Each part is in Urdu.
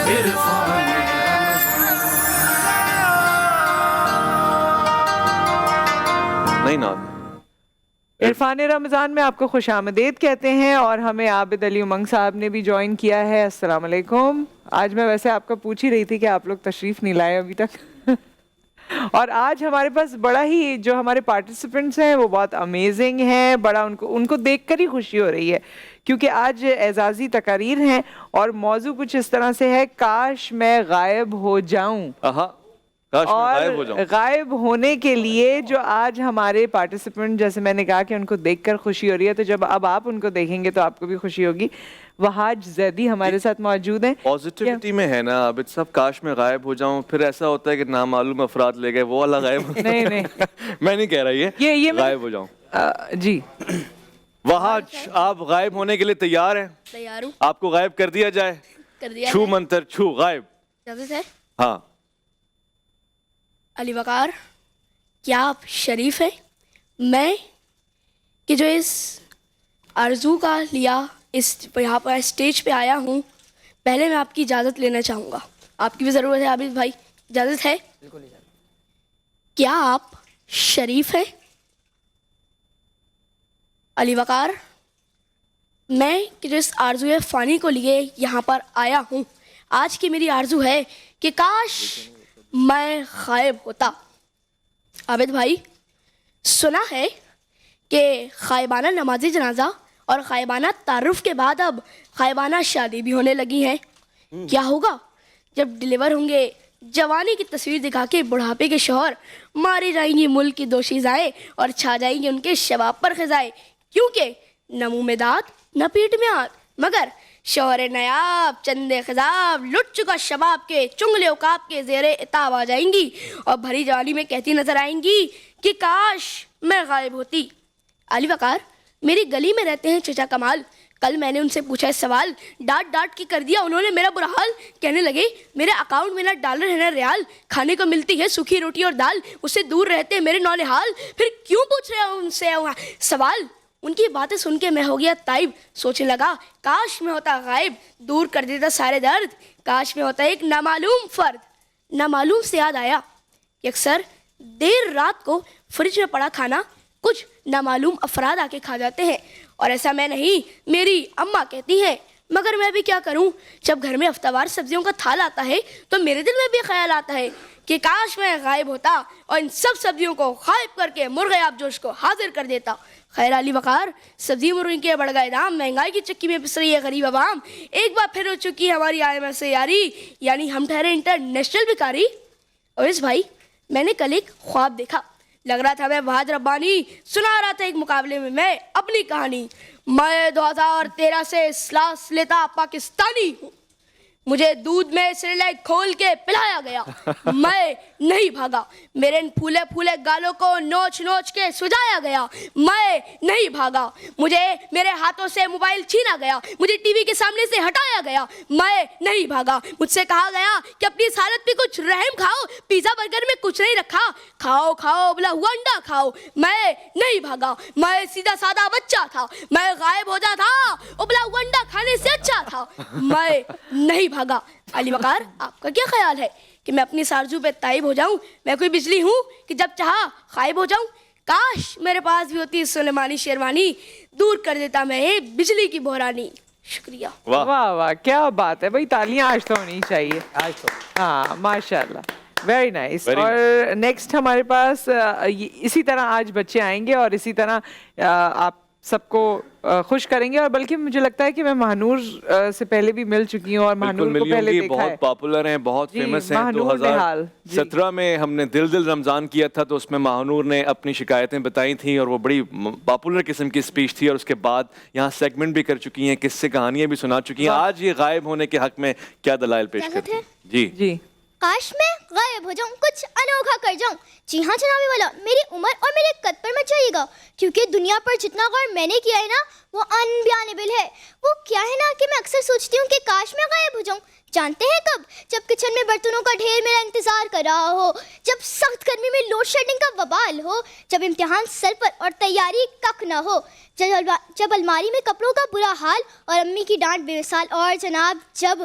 نہیں نا عرفان رمضان میں آپ کو خوش آمدید کہتے ہیں، اور ہمیں عابد علی امنگ صاحب نے بھی جوائن کیا ہے. السلام علیکم. آج میں ویسے آپ کا پوچھ ہی رہی تھی کہ آپ لوگ تشریف نہیں لائے ابھی تک. اور آج ہمارے پاس بڑا ہی جو ہمارے پارٹیسپینٹس ہیں وہ بہت امیزنگ ہیں، بڑا ان کو دیکھ کر ہی خوشی ہو رہی ہے، کیونکہ آج اعزازی تقاریر ہیں اور موضوع کچھ اس طرح سے ہے، کاش میں غائب ہو جاؤں. اور غائب ہونے کے لیے جو آج ہمارے پارٹیسپینٹ، جیسے میں نے کہا کہ ان کو دیکھ کر خوشی ہو رہی ہے، تو جب اب آپ ان کو دیکھیں گے تو آپ کو بھی خوشی ہوگی. وہاج زیدی ہمارے ساتھ موجود ہیں. پازیٹیوٹی میں ہے نا عابد صاحب، کاش میں غائب ہو جاؤں، پھر ایسا ہوتا ہے کہ نامعلوم افراد لے گئے، وہ والا غائب. نہیں نہیں میں نہیں کہہ رہا یہ غائب ہو جاؤں. جی وہاج، آپ غائب ہونے کے لیے تیار ہیں؟ تیار ہوں. آپ کو غائب کر دیا جائے؟ کر دیا چھو منتر چھو غائب. اجازت ہے؟ ہاں. علی وقار، کیا آپ شریف ہیں؟ میں کہ جو اس آرزو کا لیا اس یہاں پر اسٹیج پہ آیا ہوں، پہلے میں آپ کی اجازت لینا چاہوں گا. آپ کی بھی ضرورت ہے عابد بھائی، اجازت ہے؟ بالکل اجازت. کیا آپ شریف ہیں؟ علی وقار، میں کہ جو اس آرزو فانی کو لیے یہاں پر آیا ہوں، آج کی میری آرزو ہے کہ کاش میں غائب ہوتا. عابد بھائی، سنا ہے کہ غائبانہ نماز جنازہ اور غائبانہ تعارف کے بعد اب غائبانہ شادی بھی ہونے لگی ہیں. کیا ہوگا جب ڈیلیور ہوں گے جوانی کی تصویر دکھا کے بڑھاپے کے شوہر، ماری جائیں گی ملک کی دوشیزائیں اور چھا جائیں گے ان کے شباب پر خزائیں، کیونکہ نہ منہ میں دانت نہ پیٹ میں ہاتھ، مگر شوہر نیاب چندے خضاب لٹ چکا شباب کے چنگلے عقاب کے زیر عتاب آ جائیں گی اور بھری جوانی میں کہتی نظر آئیں گی کہ کاش میں غائب ہوتی. علی وقار، میری گلی میں رہتے ہیں چچا کمال. کل میں نے ان سے پوچھا اس سوال، ڈانٹ ڈانٹ کے کر دیا انہوں نے میرا برا حال. کہنے لگے میرے اکاؤنٹ میں نہ ڈالر ہے نہ ریال، کھانے کو ملتی ہے سوکھی روٹی اور دال، اس سے دور رہتے ہیں میرے نونہال. پھر کیوں پوچھ رہے ہیں ان سے سوال؟ ان کی باتیں سن کے میں ہو گیا تائب. سوچنے لگا کاش میں ہوتا غائب، دور کر دیتا سارے درد، کاش میں ہوتا ایک نامعلوم فرد. نامعلوم سے یاد آیا کہ اکثر دیر رات کو فریج میں پڑا کھانا کچھ نامعلوم افراد آ کے کھا جاتے ہیں، اور ایسا میں نہیں، میری اماں کہتی ہیں. مگر میں بھی کیا کروں، جب گھر میں ہفتہ وار سبزیوں کا تھال آتا ہے تو میرے دل میں بھی خیال آتا ہے کہ کاش میں غائب ہوتا اور ان سب سبزیوں کو غائب کر کے مرغ آب جوش کو حاضر کر دیتا. خیر علی وقار، سبزی مرغی کے بڑھ گئے دام، مہنگائی کی چکی میں پس رہی ہے غریب عوام، ایک بار پھر ہو چکی ہے ہماری IMF سے یاری، یعنی ہم ٹھہرے انٹرنیشنل بھکاری. اور اس بھائی، میں نے کل ایک خواب دیکھا، لگ رہا تھا میں وہاج ربانی سنا رہا تھا ایک مقابلے میں اپنی کہانی. میں 2013 سے سلاس لیتا پاکستانی ہوں، مجھے دودھ میں سرلیک کھول کے پلایا گیا، میں نہیں بھاگا، میرے ان پھولے پھولے گالوں کو نوچ نوچ کے سجایا گیا، میں نہیں بھاگا، مجھے میرے ہاتھوں سے موبائل چھینا گیا، مجھے ٹی وی کے سامنے سے ہٹایا گیا، میں نہیں بھاگا. مجھ سے کہا گیا کہ اپنی اس حالت پہ کچھ رحم کھاؤ، پیزا برگر میں کچھ نہیں رکھا، کھاؤ کھاؤ ابلا ہوا انڈا کھاؤ. میں نہیں بھاگا، میں سیدھا سادہ بچہ تھا، میں غائب ہو جاتا ابلا ہوا انڈا کھانے سے اچھا تھا، میں نہیں بھاگا. علی وقار، آپ کا کیا خیال ہے کہ میں اپنی آرزو پہ تائب ہو جاؤں؟ میں کوئی بجلی ہوں کہ جب چاہا غائب ہو جاؤں؟ کاش میرے پاس بھی ہوتی سلیمانی شیروانی، دور کر دیتا میں ایک بجلی کی بحرانی. شکریہ. واہ واہ، کیا بات ہے بھائی، تالیاں آج تو ہونی چاہیے. ہاں ماشاء اللہ، ویری نائس. اور نیکسٹ ہمارے پاس اسی طرح آج بچے آئیں گے اور اسی طرح آپ سب کو خوش کریں گے. اور بلکہ مجھے لگتا ہے کہ میں مہنور سے پہلے بھی مل چکی ہوں اور مہنور کو پہلے دیکھا ہے. بہت پاپولر ہیں، بہت فیمس ہیں. 2017 میں ہم نے دل دل رمضان کیا تھا تو اس میں مہنور نے اپنی شکایتیں بتائی تھیں اور وہ بڑی پاپولر قسم کی اسپیچ تھی. اور اس کے بعد یہاں سیگمنٹ بھی کر چکی ہیں، قصے کہانیاں بھی سنا چکی ہیں. آج یہ غائب ہونے کے حق میں کیا دلائل پیش کرتے ہیں؟ جی جی. کاش میں غائب ہو جاؤں، کچھ انوکھا کر جاؤں. جی ہاں جناب والا، میری عمر اور میرے قد پر مت جائیے گا، کیونکہ دنیا پر جتنا غور میں نے کیا ہے نا وہ انبیانیبل ہے. وہ کیا ہے نا کہ میں اکثر سوچتی ہوں کہ کاش میں غائب ہو جاؤں. جانتے ہیں کب؟ جب کچن میں برتنوں کا ڈھیر میرا انتظار کر رہا ہو، جب سخت گرمی میں لوڈ شیڈنگ کا وبال ہو، جب امتحان سر پر اور تیاری کک نہ ہو، جب الماری میں کپڑوں کا برا حال اور امی کی ڈانٹ بے مثال، اور جناب جب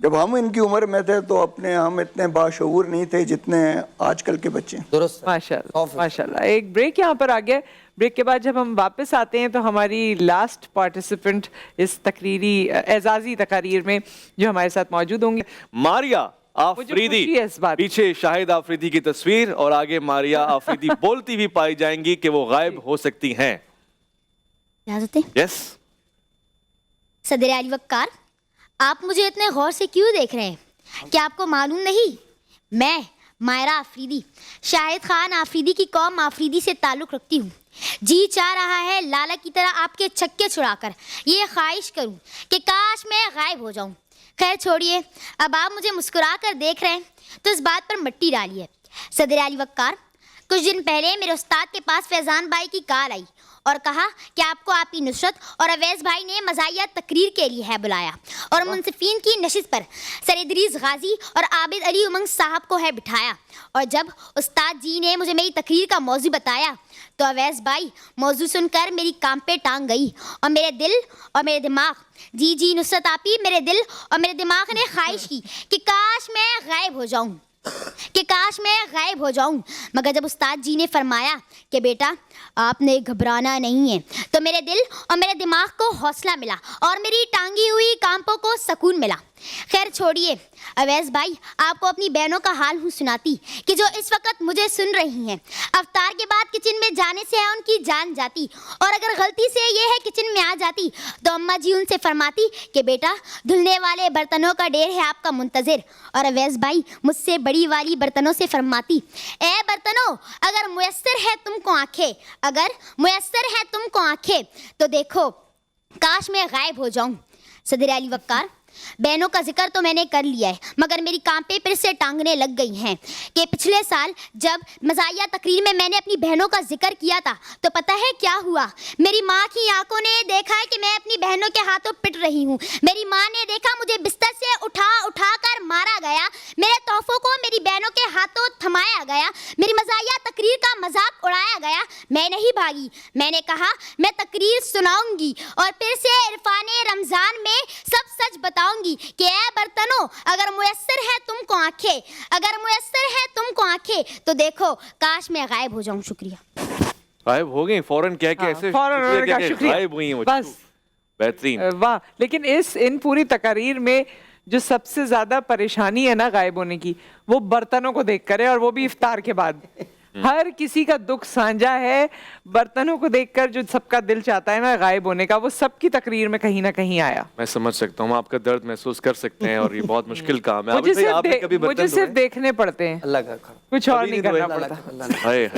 جب ہم ان کی عمر میں تھے تو ہم اتنے باشعور نہیں تھے جتنے آج کل کے بچے ہیں. درست. ماشاءاللہ. ایک بریک یہاں پر آ گیا. بریک کے بعد جب ہم واپس آتے ہیں تو ہماری لاسٹ پارٹیسپینٹ اس تقریری اعزازی تقاریر میں جو ہمارے ساتھ موجود ہوں گے ماریا آفریدی. پیچھے شاہد آفریدی کی تصویر اور آگے ماریا آفریدی بولتی بھی پائی جائیں گی کہ وہ غائب ہو سکتی ہیں. اجازت ہے؟ یس. صدر علی وقار، آپ مجھے اتنے غور سے کیوں دیکھ رہے ہیں؟ کیا آپ کو معلوم نہیں میں مائرہ آفریدی شاہد خان آفریدی کی قوم آفریدی سے تعلق رکھتی ہوں. جی چاہ رہا ہے لالا کی طرح آپ کے چھکے چھڑا کر یہ خواہش کروں کہ کاش میں غائب ہو جاؤں. خیر چھوڑیے، اب آپ مجھے مسکرا کر دیکھ رہے ہیں تو اس بات پر مٹی ڈالیے. صدر علی وقار، کچھ دن پہلے میرے استاد کے پاس فیضان بھائی کی کال آئی اور کہا کہ آپ کو آپی نصرت اور اویس بھائی نے مزاحیہ تقریر کے لیے ہے بلایا اور منصفین کی نشست پر سر ادریس غازی اور عابد علی امنگ صاحب کو ہے بٹھایا. اور جب استاد جی نے مجھے میری تقریر کا موضوع بتایا تو اویس بھائی موضوع سن کر میری کام پہ ٹانگ گئی اور میرے دل اور میرے دماغ، جی نصرت آپی، میرے دل اور میرے دماغ نے خواہش کی کہ کاش میں غائب ہو جاؤں مگر جب استاد جی نے فرمایا کہ بیٹا آپ نے گھبرانا نہیں ہے تو میرے دل اور میرے دماغ کو حوصلہ ملا اور میری ٹانگی ہوئی کانپوں کو سکون ملا. خیر چھوڑیے، اویس بھائی آپ کو اپنی بہنوں کا حال ہوں سناتی کہ جو اس وقت مجھے سن رہی ہیں. افطار کے بعد کچن میں جانے سے ہے ان کی جان جاتی اور اگر غلطی سے یہ ہے کچن میں آ جاتی تو اماں جی ان سے فرماتی کہ بیٹا دھلنے والے برتنوں کا ڈھیر ہے آپ کا منتظر. اور اویس بھائی مجھ سے بڑی والی برتنوں سے فرماتی، اے برتنوں اگر میسر ہے تم کو آنکھیں تو دیکھو کاش میں غائب ہو جاؤں. صدر علی وقار، بہنوں کا ذکر تو میں نے کر لیا ہے مگر میری کانپیں پھر سے ٹانگنے لگ گئی ہیں کہ پچھلے سال جب مزاحیہ تقریر میں نے اپنی بہنوں کا ذکر کیا تھا تو پتہ ہے کیا ہوا؟ میری ماں کی آنکھوں نے دیکھا کہ میں اپنی بہنوں کے ہاتھوں پٹ رہی ہوں. میری ماں نے دیکھا مجھے بستر سے اٹھا کر مارا گیا، میرے تحفوں کو میری بہنوں کے ہاتھوں تھمایا گیا، میری مزاحیہ تقریر کا مذاق اڑایا گیا. میں نہیں بھاگی، میں نے کہا میں تقریر سناؤں گی اور پھر سے عرفان رمضان میں سب سچ بتاؤں گی کہ اے برتنوں اگر میسر ہے تم کو آنکھیں تو دیکھو کاش میں غائب ہو جاؤں. شکریہ. غائب ہو گئی فوراً کہہ کے ایسے غائب ہوئی ہیں. بس بہترین. واہ. لیکن ان پوری تقاریر میں جو سب سے زیادہ پریشانی ہے نا غائب ہونے کی وہ برتنوں کو دیکھ کر ہے اور وہ بھی افطار کے بعد. ہر کسی کا دکھ سانجا ہے، برتنوں کو دیکھ کر جو سب کا دل چاہتا ہے نا غائب ہونے کا وہ سب کی تقریر میں کہیں نہ کہیں آیا. میں سمجھ سکتا ہوں، آپ کا درد محسوس کر سکتے ہیں اور یہ بہت مشکل کام ہے. مجھے صرف دیکھنے پڑتے ہیں، اللہ کا کچھ اور نہیں کرنا پڑتا.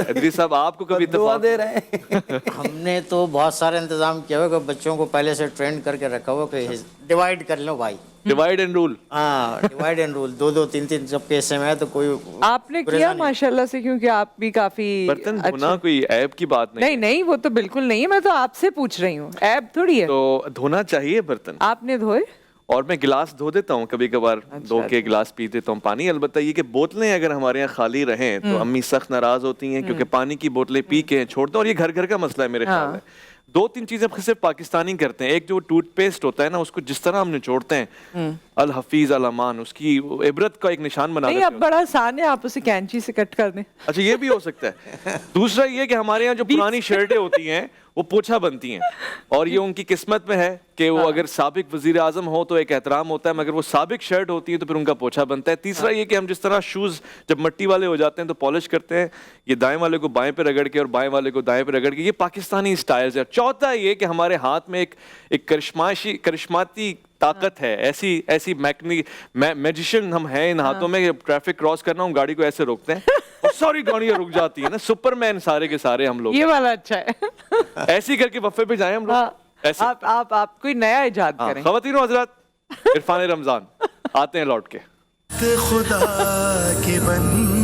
ادریس صاحب آپ کو کبھی دعا دے رہے ہیں. ہم نے تو بہت سارے انتظام کیا ہوا کہ بچوں کو پہلے سے ٹرین کر کے رکھا ہوا کہ ڈیوائڈ کر لو بھائی، ڈیوائڈ اینڈ رول. ہاں ڈیوائڈ اینڈ رول، 2 3 جب کے حصے میں ہے تو کوئی آپ نے کیا ماشاءاللہ سے، کیونکہ آپ بھی کافی برتن دھونا کوئی عیب کی بات نہیں وہ تو بالکل نہیں ہے. میں تو آپ سے پوچھ رہی ہوں، عیب تھوڑی ہے. تو دھونا چاہیے برتن. آپ نے دھوئے؟ اور میں گلاس دھو دیتا ہوں کبھی کبھار، دھو کے گلاس پی دیتا ہوں پانی. البتہ یہ کہ بوتلیں اگر ہمارے یہاں خالی رہیں تو امی سخت ناراض ہوتی ہیں کیونکہ پانی کی بوتلیں پی کے چھوڑتے ہیں اور یہ گھر گھر کا مسئلہ ہے میرے خیال میں. 2-3 چیزیں صرف پاکستانی کرتے ہیں. ایک جو ٹوتھ پیسٹ ہوتا ہے نا اس کو جس طرح ہم نچوڑتے ہیں الحفیظ الامان، اس کی عبرت کا ایک نشان بنا دیتے ہیں. اب بڑا آسان ہے، آپ اسے کینچی سے کٹ کر دیں. اچھا یہ بھی ہو سکتا ہے. دوسرا یہ کہ ہمارے یہاں جو پرانی شرٹیں ہوتی ہیں وہ پوچھا بنتی ہیں اور یہ ان کی قسمت میں ہے کہ وہ اگر سابق وزیر اعظم ہو تو ایک احترام ہوتا ہے مگر وہ سابق شرٹ ہوتی ہے تو پھر ان کا پوچھا بنتا ہے. تیسرا یہ کہ ہم جس طرح شوز جب مٹی والے ہو جاتے ہیں تو پالش کرتے ہیں، یہ دائیں والے کو بائیں پہ رگڑ کے اور بائیں والے کو دائیں پہ رگڑ کے، یہ پاکستانی سٹائلز ہے. چوتھا یہ کہ ہمارے ہاتھ میں ایک کرشماتی طاقت ہے، ایسی میجیشین ہم ہیں ان ہاتھوں میں. ٹریفک کراس کرنا ہوں گاڑی کو ایسے روکتے ہیں اور ساری گاڑیاں رک جاتی ہیں نا. سپر مین سارے کے سارے ہم لوگ. یہ والا اچھا ہے. ایسی کر کے وفے پہ جائیں ہم لوگ. آپ کوئی نیا ایجاد کریں. خواتین و حضرات، عرفان رمضان آتے ہیں لوٹ کے. خدا کے بندے